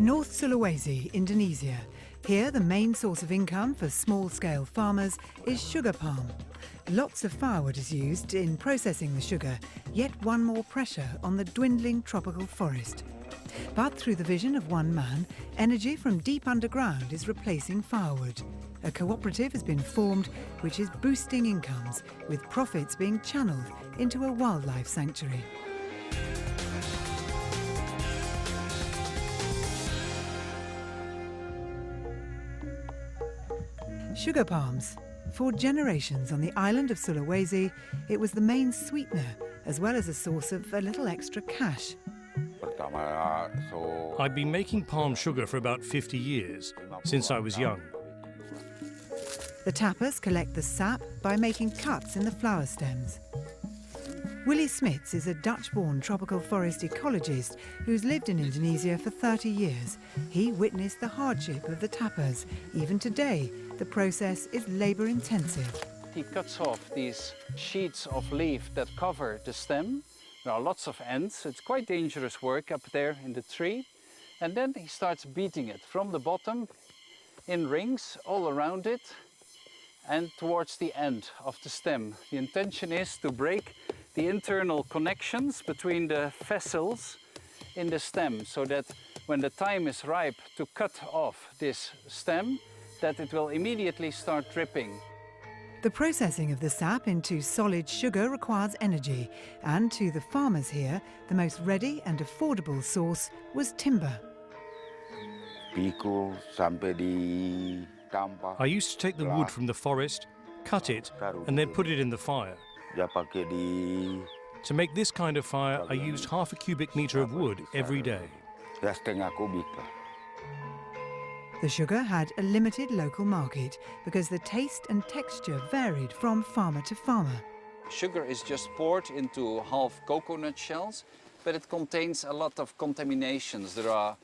North Sulawesi, Indonesia. Here, the main source of income for small-scale farmers is sugar palm. Lots of firewood is used in processing the sugar, yet one more pressure on the dwindling tropical forest. But through the vision of one man, energy from deep underground is replacing firewood. A cooperative has been formed which is boosting incomes, with profits being channelled into a wildlife sanctuary. Sugar palms. For generations on the island of Sulawesi, it was the main sweetener, as well as a source of a little extra cash. I've been making palm sugar for about 50 years, since I was young. The tappers collect the sap by making cuts in the flower stems. Willy Smits is a Dutch-born tropical forest ecologist who's lived in Indonesia for 30 years. He witnessed the hardship of the tappers. Even today, the process is labour-intensive. He cuts off these sheets of leaf that cover the stem. There are lots of ends. It's quite dangerous work up there in the tree. And then he starts beating it from the bottom in rings all around it and towards the end of the stem. The intention is to break the internal connections between the vessels in the stem, so that when the time is ripe to cut off this stem, that it will immediately start dripping. The processing of the sap into solid sugar requires energy, and to the farmers here, the most ready and affordable source was timber. I used to take the wood from the forest, cut it, and then put it in the fire. To make this kind of fire, I used half a cubic metre of wood every day. The sugar had a limited local market because the taste and texture varied from farmer to farmer. Sugar is just poured into half coconut shells, but it contains a lot of contaminations. There are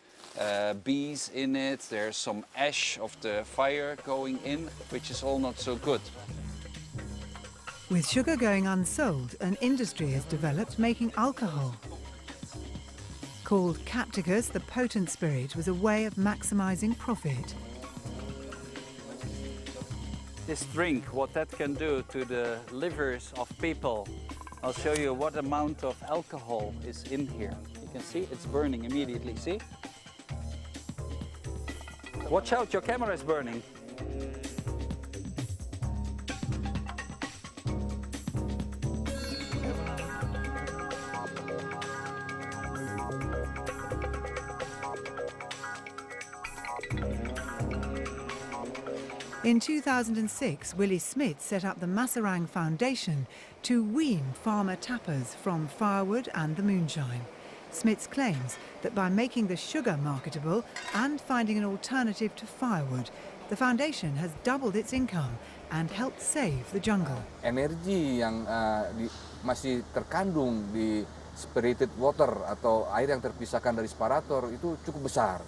bees in it, there's some ash of the fire going in, which is all not so good. With sugar going unsold, an industry has developed making alcohol. Called capticus, the potent spirit was a way of maximising profit. This drink, what that can do to the livers of people, I'll show you what amount of alcohol is in here. You can see it's burning immediately, see? Watch out, your camera is burning. In 2006, Willy Smits set up the Masarang Foundation to wean farmer tappers from firewood and the moonshine. Smits claims that by making the sugar marketable and finding an alternative to firewood, the foundation has doubled its income and helped save the jungle. Energi yang masih terkandung di spirited water atau air yang terpisahkan dari separator itu cukup besar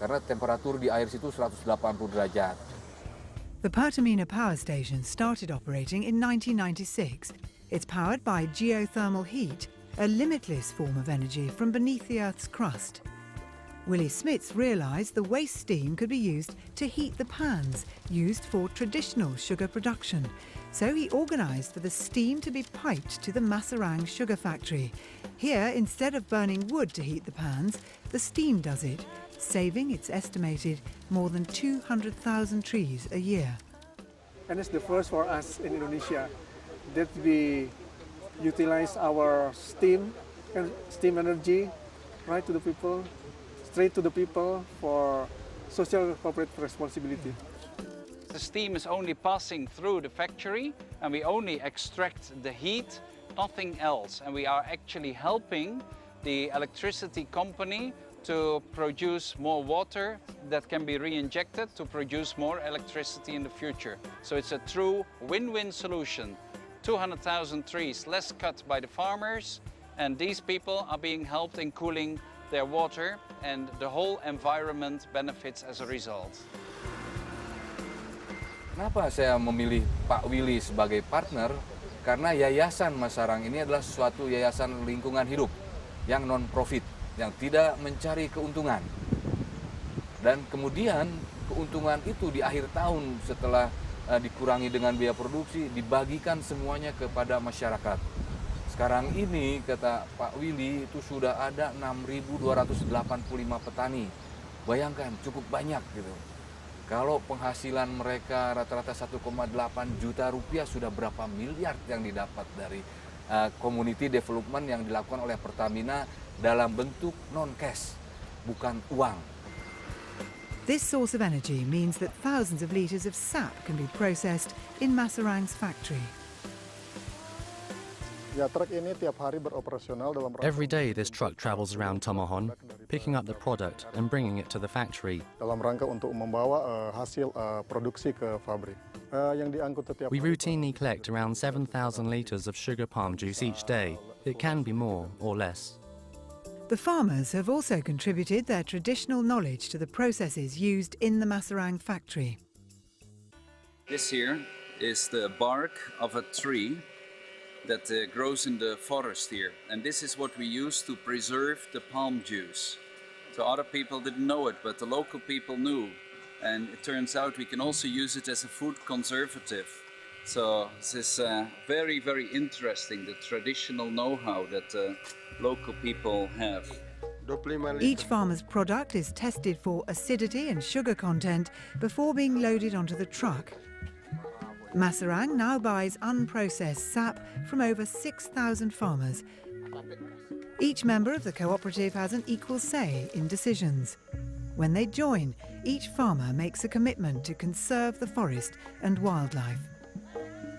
karena temperatur di air situ 180 derajat. The Pertamina power station started operating in 1996. It's powered by geothermal heat, a limitless form of energy from beneath the Earth's crust. Willy Smits realised the waste steam could be used to heat the pans used for traditional sugar production. So he organised for the steam to be piped to the Masarang sugar factory. Here, instead of burning wood to heat the pans, the steam does it, saving, it's estimated, more than 200,000 trees a year. And it's the first for us in Indonesia that we utilize our steam energy right to the people, straight to the people for social corporate responsibility. The steam is only passing through the factory and we only extract the heat, nothing else. And we are actually helping the electricity company to produce more water that can be re-injected to produce more electricity in the future. So it's a true win-win solution. 200,000 trees less cut by the farmers, and these people are being helped in cooling their water, and the whole environment benefits as a result. Kenapa saya memilih Pak Willy sebagai partner? Karena Yayasan Masarang ini adalah suatu yayasan lingkungan hidup yang non-profit, yang tidak mencari keuntungan. Dan kemudian keuntungan itu di akhir tahun setelah dikurangi dengan biaya produksi dibagikan semuanya kepada masyarakat. Sekarang ini kata Pak Willy itu sudah ada 6.285 petani. Bayangkan cukup banyak gitu. Kalau penghasilan mereka rata-rata 1,8 juta rupiah sudah berapa miliar yang didapat dari community development yang dilakukan oleh Pertamina dalam bentuk non-cash, bukan uang. This source of energy means that thousands of litres of sap can be processed in Masarang's factory. Ya, truk ini tiap hari beroperasional dalam Every day this truck travels around Tomohon, picking up the product and bringing it to the factory. dalam rangka untuk membawa hasil produksi ke pabrik. Yang diangkut setiap We routinely collect around 7,000 litres of sugar palm juice each day. It can be more or less. The farmers have also contributed their traditional knowledge to the processes used in the Masarang factory. This here is the bark of a tree that grows in the forest here. And this is what we use to preserve the palm juice. So other people didn't know it, but the local people knew. And it turns out we can also use it as a food conservative. So this is very, very interesting, the traditional know-how that local people have. Each farmer's product is tested for acidity and sugar content before being loaded onto the truck. Masarang now buys unprocessed sap from over 6,000 farmers. Each member of the cooperative has an equal say in decisions. When they join, each farmer makes a commitment to conserve the forest and wildlife.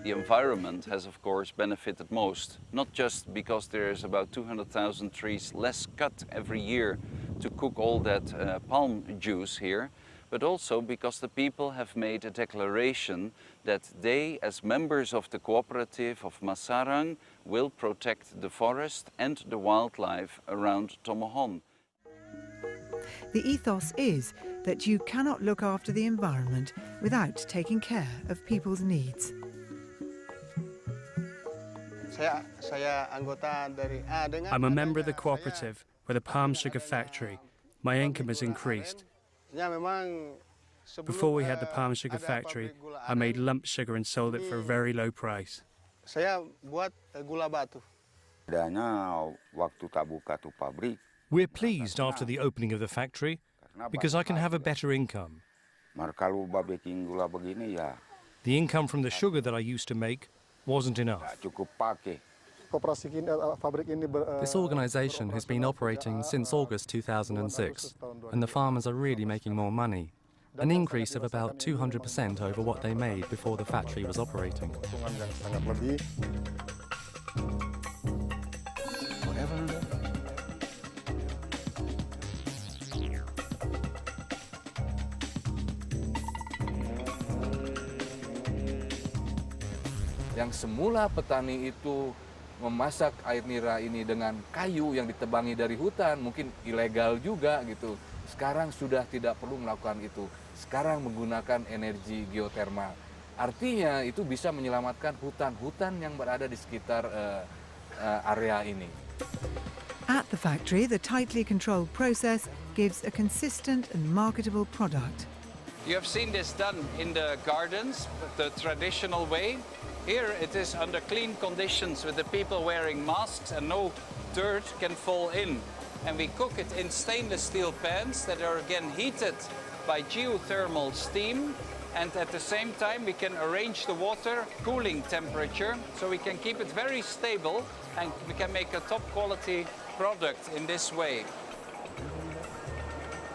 The environment has of course benefited most, not just because there is about 200,000 trees less cut every year to cook all that palm juice here, but also because the people have made a declaration that they, as members of the cooperative of Masarang, will protect the forest and the wildlife around Tomohon. The ethos is that you cannot look after the environment without taking care of people's needs. I'm a member of the cooperative with a palm sugar factory. My income has increased. Before we had the palm sugar factory, I made lump sugar and sold it for a very low price. We're pleased after the opening of the factory because I can have a better income. The income from the sugar that I used to make wasn't enough. This organisation has been operating since August 2006, and the farmers are really making more money, an increase of about 200% over what they made before the factory was operating. Yang semula petani itu memasak air nira ini dengan kayu yang ditebangi dari hutan, mungkin ilegal juga gitu. Sekarang sudah tidak perlu melakukan itu. Sekarang menggunakan energi geotermal. Artinya itu bisa menyelamatkan hutan-hutan yang berada di sekitar area ini. At the factory, the tightly controlled process gives a consistent and marketable product. You have seen this done in the gardens, the traditional way. Here it is under clean conditions with the people wearing masks and no dirt can fall in. And we cook it in stainless steel pans that are again heated by geothermal steam. And at the same time we can arrange the water cooling temperature so we can keep it very stable and we can make a top quality product in this way.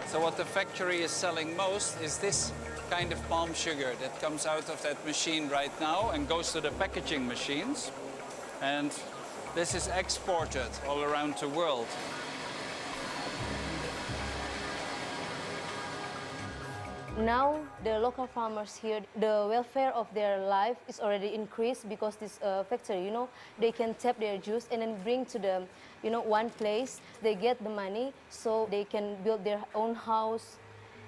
So what the factory is selling most is this kind of palm sugar that comes out of that machine right now and goes to the packaging machines. And this is exported all around the world. Now the local farmers here, the welfare of their life is already increased because this factory, they can tap their juice and then bring to the, one place. They get the money so they can build their own house,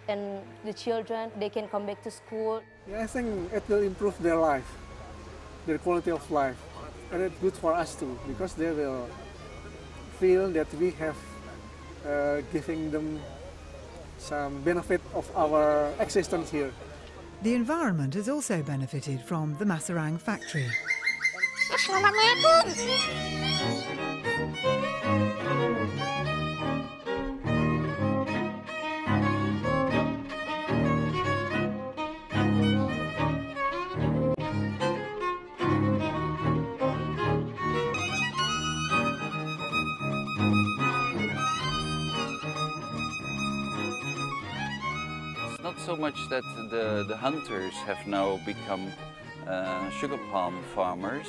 and the children, they can come back to school. Yeah, I think it will improve their life, their quality of life. And it's good for us too, because they will feel that we have giving them some benefit of our existence here. The environment has also benefited from the Masarang factory. Not so much that the hunters have now become sugar palm farmers,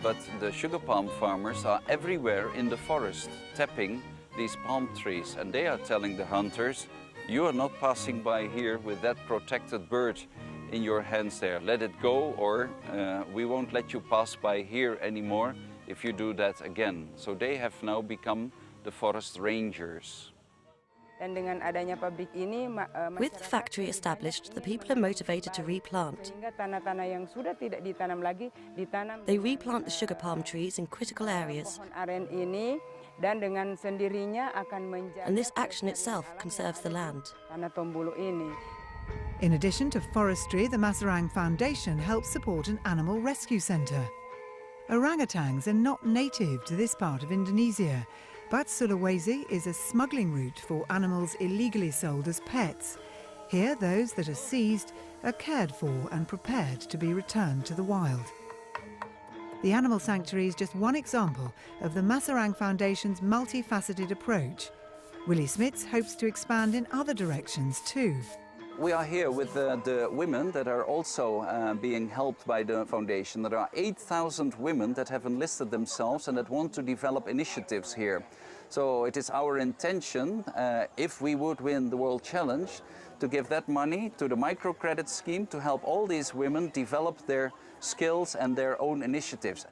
but the sugar palm farmers are everywhere in the forest tapping these palm trees, and they are telling the hunters, you are not passing by here with that protected bird in your hands there. Let it go, or we won't let you pass by here anymore if you do that again. So they have now become the forest rangers. With the factory established, the people are motivated to replant. They replant the sugar palm trees in critical areas. And this action itself conserves the land. In addition to forestry, the Masarang Foundation helps support an animal rescue centre. Orangutans are not native to this part of Indonesia, but Sulawesi is a smuggling route for animals illegally sold as pets. Here, those that are seized are cared for and prepared to be returned to the wild. The animal sanctuary is just one example of the Masarang Foundation's multifaceted approach. Willie Smits hopes to expand in other directions too. We are here with the women that are also being helped by the foundation. There are 8,000 women that have enlisted themselves and that want to develop initiatives here. So it is our intention, if we would win the World Challenge, to give that money to the microcredit scheme to help all these women develop their skills and their own initiatives.